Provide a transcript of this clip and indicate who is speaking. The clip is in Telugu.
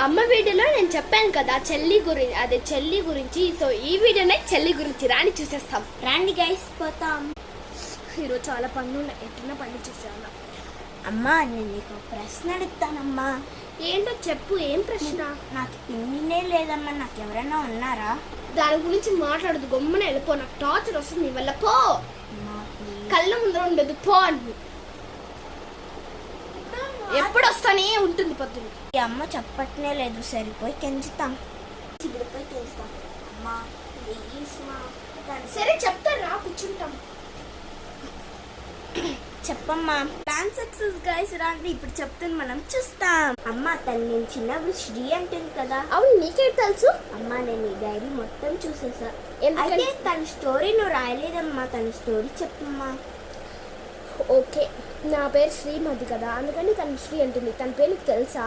Speaker 1: అమ్మ వీడియోలో నేను చెప్పాను కదా చెల్లి గురించి. సో ఈ వీడియోనే చెల్లి గురించి రాని చూసేస్తాం.
Speaker 2: రండి గైస్ పోతాం.
Speaker 1: ఈరోజు చాలా పనులు ఉన్నాయి, ఎట్టిన పనులు చూసేవాళ్ళ.
Speaker 2: అమ్మా నేను నీకు ప్రశ్న అడుగుతానమ్మా.
Speaker 1: ఏంటో చెప్పు, ఏం ప్రశ్న?
Speaker 2: నాకు పిన్నినే లేదమ్మా, నాకు ఎవరైనా ఉన్నారా?
Speaker 1: దాని గురించి మాట్లాడదు, గమ్మున వెళ్ళిపో. నాకు టార్చర్ వస్తుంది నీ వల్ల. పో, కళ్ళ ముందర ఉండదు, పో అని. ఎప్పుడు వస్తానే ఉంటుంది పొద్దున్న.
Speaker 2: ఈ అమ్మ చెప్పట్నే లేదు, సరిపోయి కెంచుతాం. అమ్మా ప్లీజ్ మా.
Speaker 1: సరే చెప్తారా, కూర్చుంటాం.
Speaker 2: చెప్పమ్మా. ప్లాన్ సక్సెస్ గైస్ రాండి, ఇప్పుడు చెప్తాను, మనం చూస్తాం. అమ్మా తను నేను చిన్నప్పుడు శ్రీ అంటుంది కదా.
Speaker 1: అవును, నీకేం తెలుసు?
Speaker 2: అమ్మా నేను ఈ డైరీ మొత్తం చూసేసా. అయితే తన స్టోరీ నువ్వు రాయలేదమ్మా, తన స్టోరీ చెప్పమ్మా.
Speaker 1: ఓకే, నా పేరు శ్రీమతి కదా, అందుకని తను శ్రీ అంటుంది. తన పేరు నీకు తెలుసా?